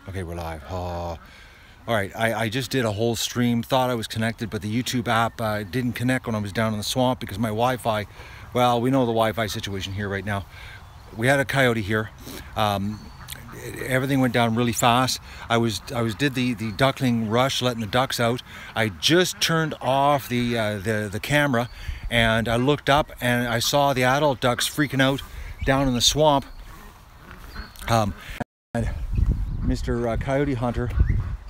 Okay, we're live. All right, I just did a whole stream, thought I was connected, but the YouTube app didn't connect when I was down in the swamp because my Wi-Fi, well, we know the Wi-Fi situation here right now. We had a coyote here. Everything went down really fast. I did the duckling rush, letting the ducks out. I just turned off the camera, and I looked up and I saw the adult ducks freaking out down in the swamp. And Mr. Coyote Hunter,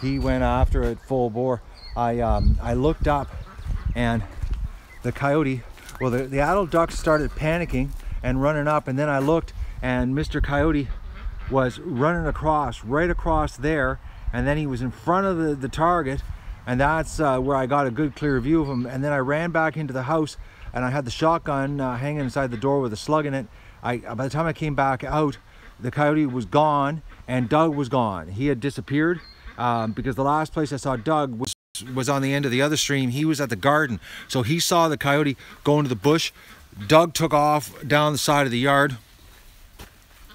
he went after it full bore. I looked up, and the coyote, well, the adult ducks started panicking and running up, and then I looked, and Mr. Coyote was running right across there, and then he was in front of the target, and that's where I got a good clear view of him. And then I ran back into the house, and I had the shotgun hanging inside the door with a slug in it. By the time I came back out, the coyote was gone and Doug was gone. He had disappeared because the last place I saw Doug was on the end of the other stream. He was at the garden, so he saw the coyote go into the bush. Doug took off down the side of the yard.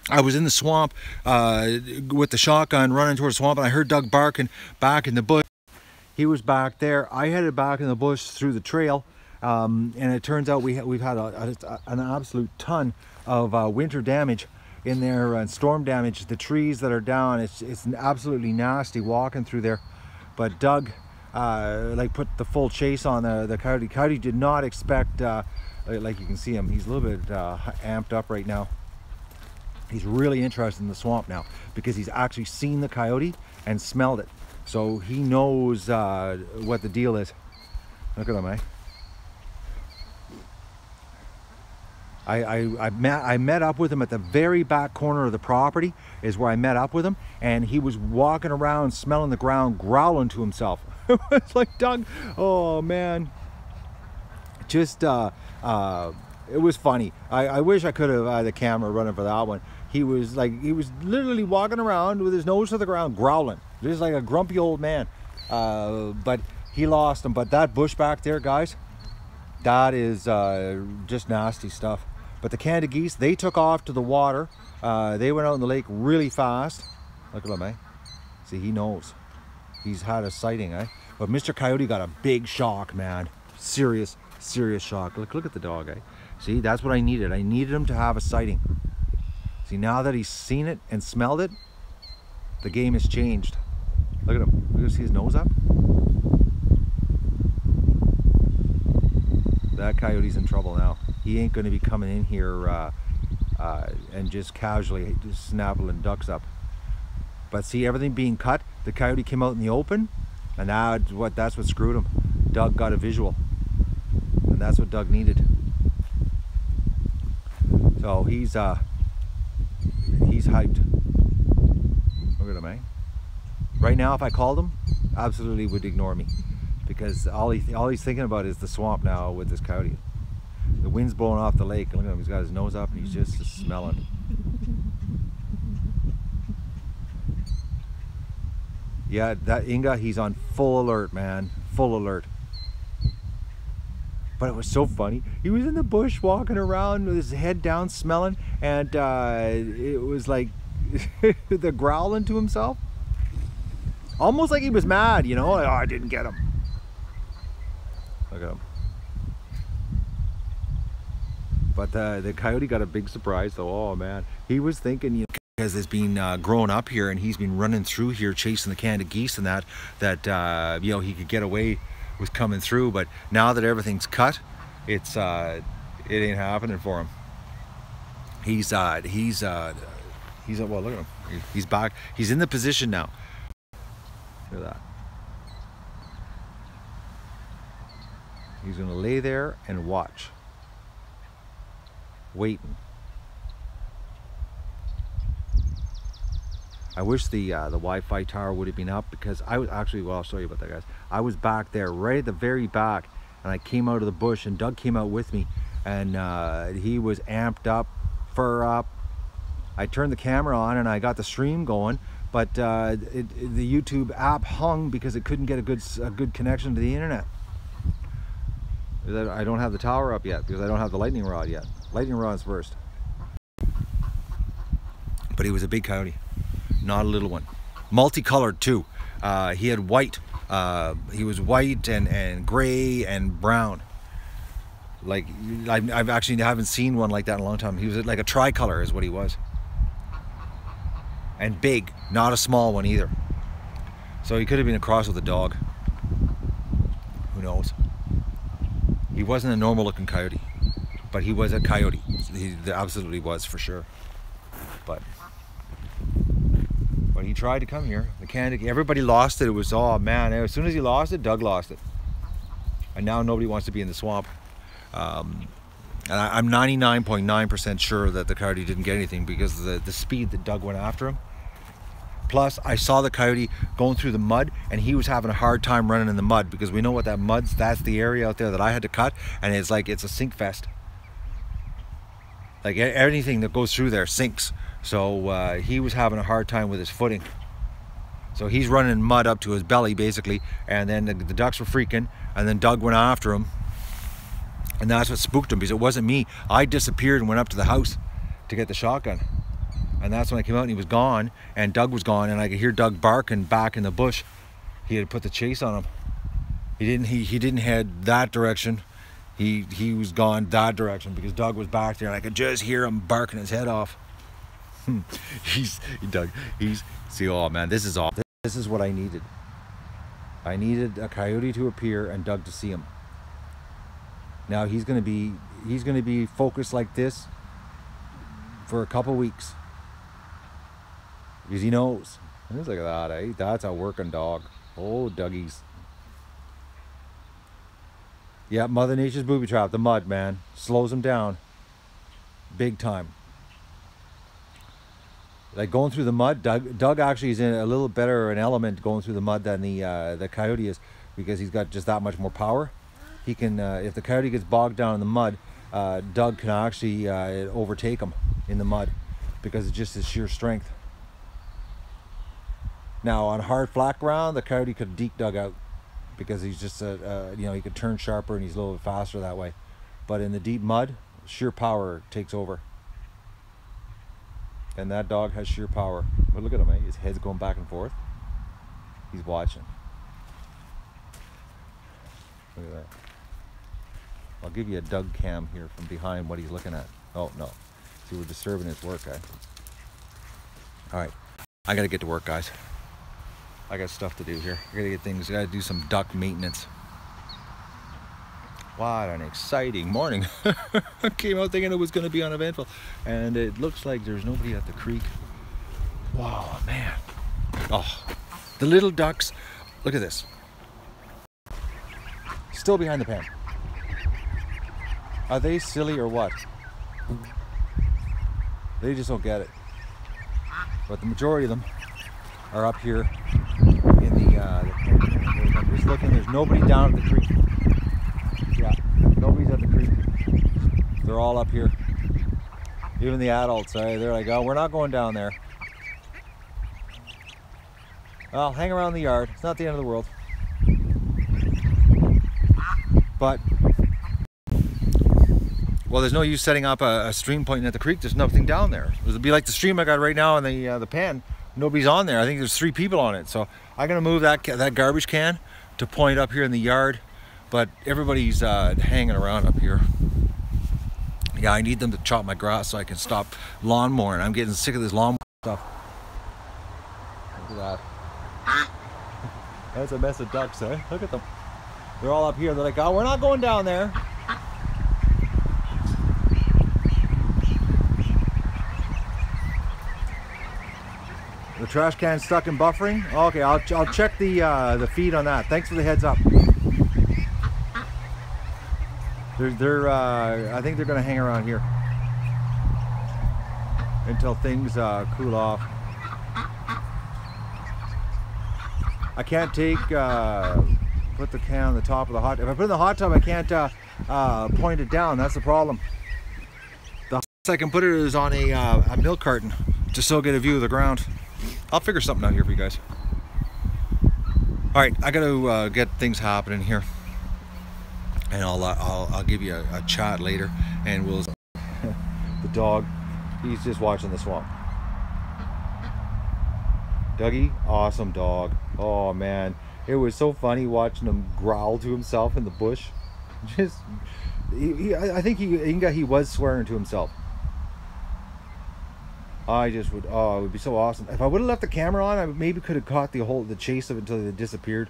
I was in the swamp with the shotgun running towards the swamp, and I heard Doug barking back in the bush. He was back there. I headed back in the bush through the trail, and it turns out we've had an absolute ton of winter damage in there, and storm damage. The trees that are down, it's absolutely nasty walking through there. But Doug like put the full chase on the coyote. Coyote did not expect, like you can see him, he's a little bit amped up right now. He's really interested in the swamp now because he's actually seen the coyote and smelled it. So he knows what the deal is. Look at him, eh? I met up with him at the very back corner of the property is where I met up with him, and he was walking around smelling the ground, growling to himself. It's like, Doug, oh man, just it was funny. I wish I could have had the camera running for that one. He was literally walking around with his nose to the ground, growling, just like a grumpy old man. But he lost him. But that bush back there, guys, that is just nasty stuff. But the Canada geese, they took off to the water. They went out in the lake really fast. Look at him, eh? See, he knows. He's had a sighting, eh? But Mr. Coyote got a big shock, man. Serious shock. Look at the dog, eh? See, that's what I needed. I needed him to have a sighting. See, now that he's seen it and smelled it, the game has changed. Look at him. Look, see his nose up? That coyote's in trouble now. He ain't going to be coming in here and just casually just snapping ducks up. But see, everything being cut, the coyote came out in the open, and that's what screwed him. Doug got a visual, and that's what Doug needed. So he's hyped. Look at him, eh? Right now, if I called him, absolutely would ignore me, because all he's thinking about is the swamp now with this coyote. The wind's blowing off the lake. Look at him, he's got his nose up and he's just smelling. Yeah, that Inga, he's on full alert, man. Full alert. But it was so funny. He was in the bush walking around with his head down smelling, and it was like the growling to himself. Almost like he was mad, you know? Like, oh, I didn't get him. Look at him. But the coyote got a big surprise though. Oh man, he was thinking, you know, because it's been growing up here and he's been running through here chasing the Canada geese and that you know, he could get away with coming through. But now that everything's cut, it ain't happening for him. He's well, look at him. He's back. He's in the position now. Look at that. He's gonna lay there and watch. Waiting. I wish the Wi-Fi tower would have been up, because I was actually, well, I'll show you about that, guys. I was back there right at the very back, and I came out of the bush, and Doug came out with me, and he was amped up, fur up. I turned the camera on and I got the stream going, but the YouTube app hung because it couldn't get a good connection to the internet. I don't have the tower up yet because I don't have the lightning rod yet. Lightning rod's first. But he was a big coyote, not a little one. multicolored too. He had white. He was white and gray and brown. Like I've actually haven't seen one like that in a long time. He was like a tricolor is what he was. And big, not a small one either. So he could have been a cross with a dog. Who knows? He wasn't a normal looking coyote, but he was a coyote. He absolutely was, for sure. But when he tried to come here, everybody lost it. It was, oh man, as soon as he lost it, Doug lost it. And now nobody wants to be in the swamp. And I'm 99.9% sure that the coyote didn't get anything because of the speed that Doug went after him. Plus, I saw the coyote going through the mud, and he was having a hard time running in the mud because we know what that mud's, that's the area out there that I had to cut, and it's like, it's a sink fest. Like anything that goes through there sinks. So he was having a hard time with his footing. So he's running mud up to his belly basically, and then the ducks were freaking, and then Doug went after him. And that's what spooked him, because it wasn't me. I disappeared and went up to the house to get the shotgun. And that's when I came out and he was gone, and Doug was gone, and I could hear Doug barking back in the bush. He had put the chase on him. He didn't head that direction. He was gone that direction because Doug was back there, and I could just hear him barking his head off. See, oh man, this is awful. This is what I needed. I needed a coyote to appear and Doug to see him. Now he's gonna be focused like this for a couple weeks because he knows. Just look at that, eh? That's a working dog. Oh, Dougie's. Yeah, Mother Nature's booby trap. The mud, man, slows him down big time. Like going through the mud, Doug actually is in a little better an element going through the mud than the coyote is, because he's got just that much more power. He can, if the coyote gets bogged down in the mud, Doug can actually overtake him in the mud because it's just his sheer strength. Now on hard flat ground, the coyote could deke Doug out because he's just he could turn sharper and he's a little bit faster that way. But in the deep mud, sheer power takes over. And that dog has sheer power. But look at him, eh? His head's going back and forth. He's watching. Look at that. I'll give you a Doug cam here from behind what he's looking at. Oh, no. See, we're disturbing his work, eh? Alright. I gotta get to work, guys. I got stuff to do here. I gotta get things, I gotta do some duck maintenance. What an exciting morning. I came out thinking it was gonna be uneventful. And it looks like there's nobody at the creek. Wow, man. Oh, the little ducks. Look at this. Still behind the pen. Are they silly or what? They just don't get it. But the majority of them are up here in the pen. I'm just looking, there's nobody down at the creek. Yeah, nobody's at the creek. They're all up here. Even the adults, they're like, oh, we're not going down there. Well, hang around the yard. It's not the end of the world. But, well, there's no use setting up a stream point at the creek. There's nothing down there. It would be like the stream I got right now in the pen. Nobody's on there. I think there's 3 people on it. So I'm gonna move that garbage can to point up here in the yard. But everybody's hanging around up here. Yeah, I need them to chop my grass so I can stop lawn mowing. I'm getting sick of this lawn stuff. Look at that. That's a mess of ducks, eh? Look at them. They're all up here. They're like, oh, we're not going down there. The trash can's stuck in buffering. Okay, I'll check the feed on that. Thanks for the heads up. I think they're gonna hang around here until things cool off. I can't put the can on the top of the hot tub. If I put it in the hot tub, I can't point it down. That's the problem. The best I can put it is on a milk carton, just so I get a view of the ground. I'll figure something out here for you guys. All right, I gotta get things happening here, and I'll give you a chat later, and we'll. The dog, he's just watching the swamp. Dougie, awesome dog. Oh man, it was so funny watching him growl to himself in the bush. Just, I think he was swearing to himself. I just would, oh, it would be so awesome. If I would have left the camera on, I maybe could have caught the chase of it until it disappeared.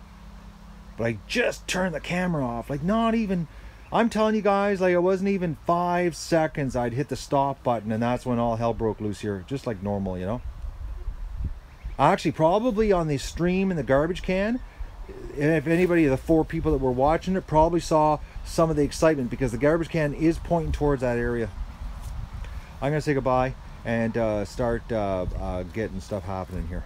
But I just turned the camera off, like not even, I'm telling you guys, like it wasn't even 5 seconds I'd hit the stop button, and that's when all hell broke loose here, just like normal, you know. Actually, probably on the stream in the garbage can, if anybody of the 4 people that were watching it probably saw some of the excitement, because the garbage can is pointing towards that area. I'm gonna say goodbye and start getting stuff happening here.